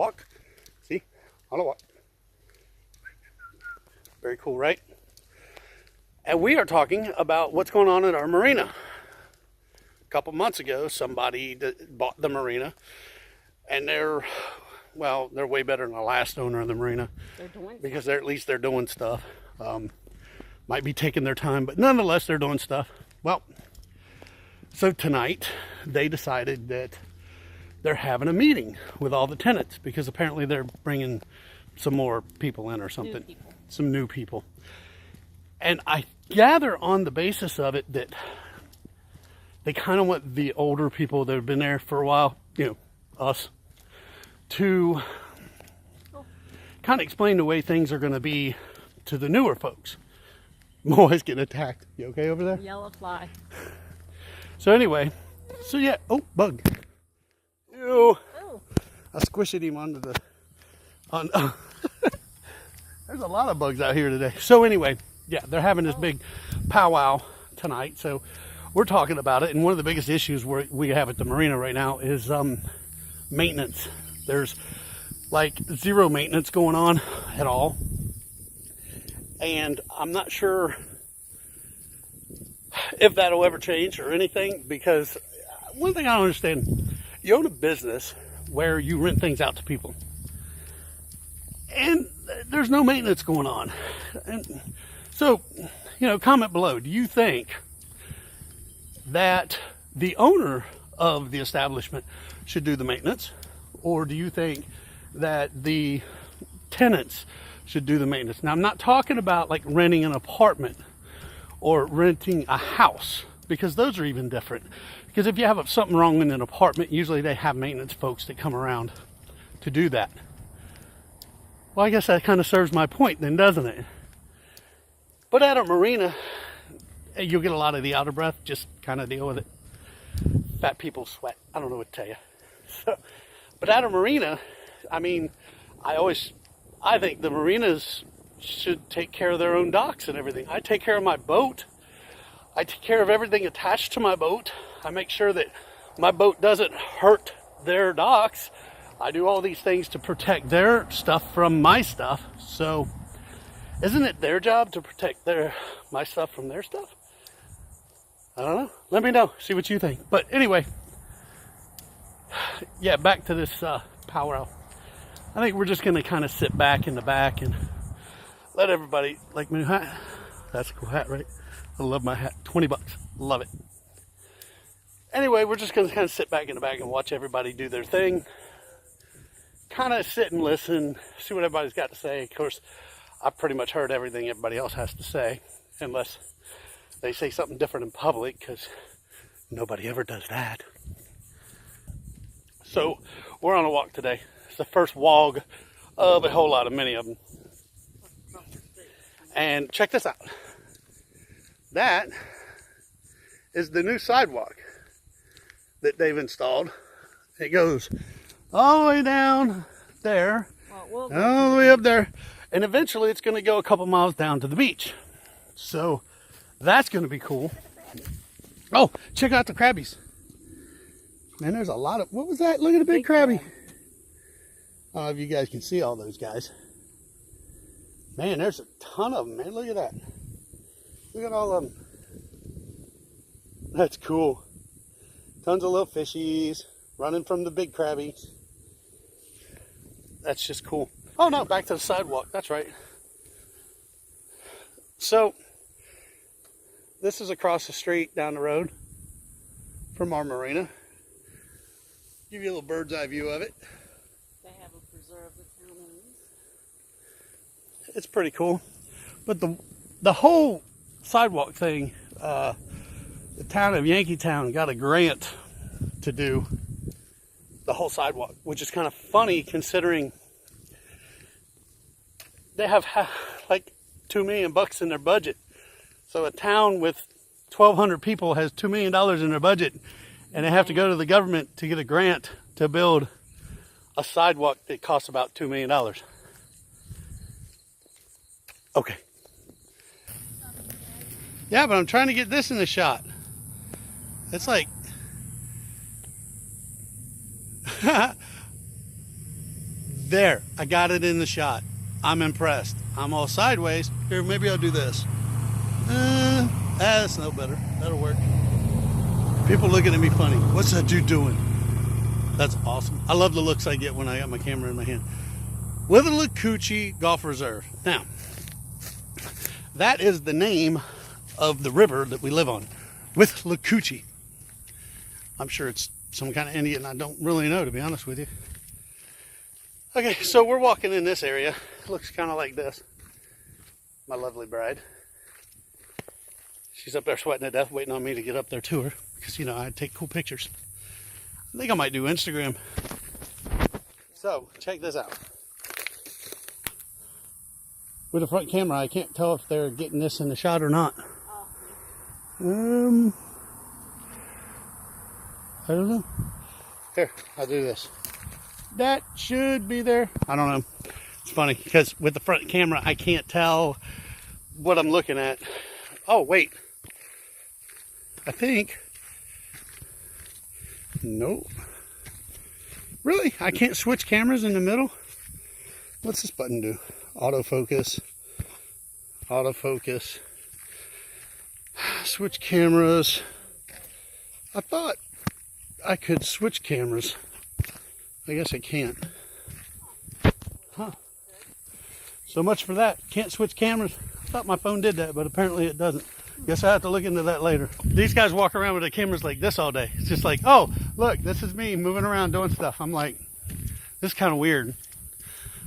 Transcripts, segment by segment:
walk. See, on a walk. Very cool, right? And we are talking about what's going on at our marina. A couple months ago, somebody bought the marina, and they're way better than the last owner of the marina. They're doing because at least they're doing stuff. Might be taking their time, but nonetheless, they're doing stuff. Well, so tonight they decided that they're having a meeting with all the tenants because apparently they're bringing some more people in or something. Some new people. And I gather on the basis of it that they kind of want the older people that have been there for a while, us, to kind of explain the way things are going to be to the newer folks. I'm always getting attacked. You okay over there? Yellow fly. So anyway, yeah. Oh, bug. Ew. Oh. I squished him onto the... There's a lot of bugs out here today. So anyway, yeah, they're having this big powwow tonight. So we're talking about it. And one of the biggest issues we have at the marina right now is maintenance. There's like zero maintenance going on at all. And I'm not sure if that'll ever change or anything, because one thing I don't understand, you own a business where you rent things out to people. And there's no maintenance going on. And so, comment below. Do you think that the owner of the establishment should do the maintenance? Or do you think that the tenants should do the maintenance? Now, I'm not talking about like renting an apartment or renting a house, because those are even different. Because if you have something wrong in an apartment, usually they have maintenance folks that come around to do that. Well, I guess that kind of serves my point then, doesn't it? But at a marina, you'll get a lot of the outer breath, just kind of deal with it. Fat people sweat. I don't know what to tell you. But at a marina, I think the marinas should take care of their own docks and everything. I take care of my boat. I take care of everything attached to my boat. I make sure that my boat doesn't hurt their docks. I do all these things to protect their stuff from my stuff. So isn't it their job to protect my stuff from their stuff? I don't know. Let me know. See what you think. But anyway, yeah, back to this powwow. I think we're just going to kind of sit back in the back and let everybody, like my new hat. That's a cool hat, right? I love my hat. $20. Love it. Anyway, we're just going to kind of sit back in the back and watch everybody do their thing. Kind of sit and listen, see what everybody's got to say. Of course, I've pretty much heard everything everybody else has to say, unless they say something different in public, because nobody ever does that. So we're on a walk today. It's the first WOG of a whole lot of many of them. And check this out. That is the new sidewalk that they've installed. It goes all the way down there, all the way up there, and eventually it's going to go a couple miles down to the beach. So that's going to be cool. Oh, check out the crabbies. Man, there's a lot of, what was that? Look at the big crabby. I don't know if you guys can see all those guys. Man, there's a ton of them, man. Look at that. Look at all of them. That's cool. Tons of little fishies running from the big crabbies. That's just cool. Oh no, back to the sidewalk. That's right. So, this is across the street down the road from our marina. Give you a little bird's eye view of it. They have a preserve the town owns. It's pretty cool. But the whole sidewalk thing, the town of Yankeetown got a grant to do the whole sidewalk, which is kind of funny considering they have like $2 million in their budget. So a town with 1,200 people has $2 million in their budget, and they have to go to the government to get a grant to build a sidewalk that costs about $2 million. Okay. Yeah, but I'm trying to get this in the shot. It's like There, I got it in the shot. I'm impressed. I'm all sideways. Here, maybe I'll do this. That's no better. That'll work. People looking at me funny. What's that dude doing? That's awesome. I love the looks I get when I got my camera in my hand. Withlacoochi Gulf Preserve. Now, that is the name of the river that we live on. Withlacoochi. I'm sure it's some kind of Indian. I don't really know, to be honest with you. Okay, so we're walking in this area. It looks kind of like this. My lovely bride. She's up there sweating to death, waiting on me to get up there to her. Because, you know, I take cool pictures. I think I might do Instagram. So, check this out. With the front camera, I can't tell if they're getting this in the shot or not. I don't know. Here, I'll do this. That should be there. I don't know. It's funny because with the front camera, I can't tell what I'm looking at. Oh, wait. I think. Nope. Really? I can't switch cameras in the middle? What's this button do? Autofocus. Autofocus. Switch cameras. I thought I could switch cameras. I guess I can't. Huh. So much for that. Can't switch cameras. I thought my phone did that, but apparently it doesn't. Guess I have to look into that later. These guys walk around with their cameras like this all day. It's just like, oh, look, this is me moving around doing stuff. I'm like, this is kind of weird.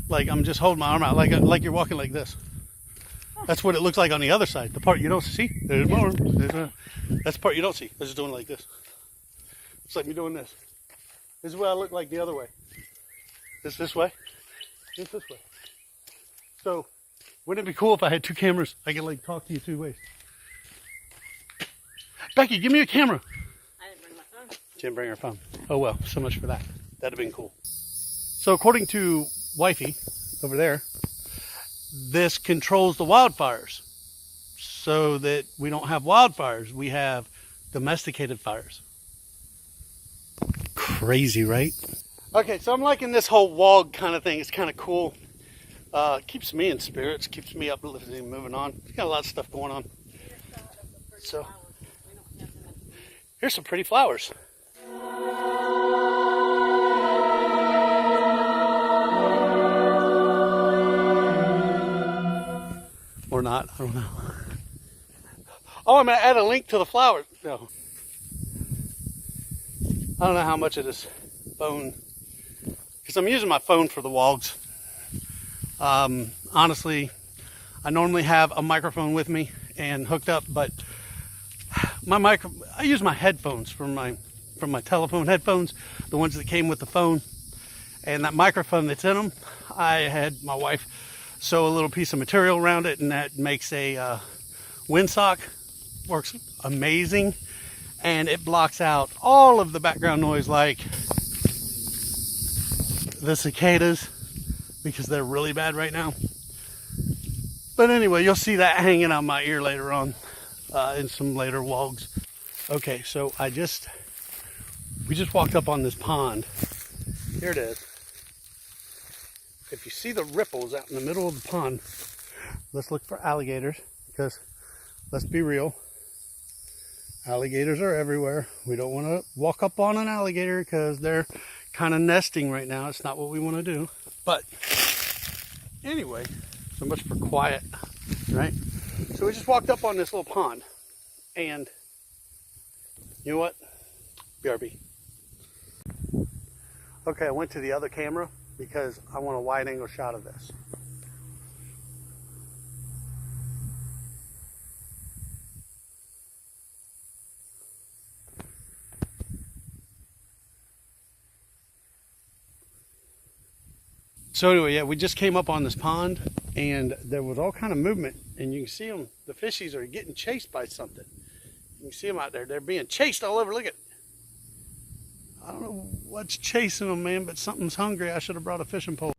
Like I'm just holding my arm out, like you're walking like this. That's what it looks like on the other side. The part you don't see. There's more. That's the part you don't see. I'm just doing it like this. It's like me doing this. This is what I look like the other way. This way. This way. So, wouldn't it be cool if I had two cameras? I could like talk to you two ways. Becky, give me a camera. I didn't bring my phone. She didn't bring her phone. Oh well, so much for that. That'd have been cool. So according to Wifey over there, this controls the wildfires so that we don't have wildfires. We have domesticated fires. Crazy, right? Okay, so I'm liking this whole WOG kind of thing. It's kind of cool. Keeps me in spirits, keeps me uplifted and moving on. It's got a lot of stuff going on. So here's some pretty flowers. Or not, I don't know. Oh, I'm going to add a link to the flowers. No. I don't know how much of this phone, because I'm using my phone for the WOGs. Honestly, I normally have a microphone with me and hooked up, but I use my headphones from my telephone headphones, the ones that came with the phone, and that microphone that's in them, I had my wife sew a little piece of material around it, and that makes a windsock. Works amazing, and it blocks out all of the background noise like the cicadas, because they're really bad right now. But anyway, you'll see that hanging on my ear later on in some later WOGs. Okay, so we just walked up on this pond. Here it is. If you see the ripples out in the middle of the pond, let's look for alligators, because let's be real, alligators are everywhere. We don't want to walk up on an alligator because they're kind of nesting right now. It's not what we want to do. But anyway, so much for quiet, right? So we just walked up on this little pond, and you know what? BRB. Okay, I went to the other camera because I want a wide angle shot of this. So anyway, yeah, we just came up on this pond, and there was all kind of movement, and you can see them. The fishies are getting chased by something. You can see them out there. They're being chased all over. Look at it. I don't know what's chasing them, man, but something's hungry. I should have brought a fishing pole.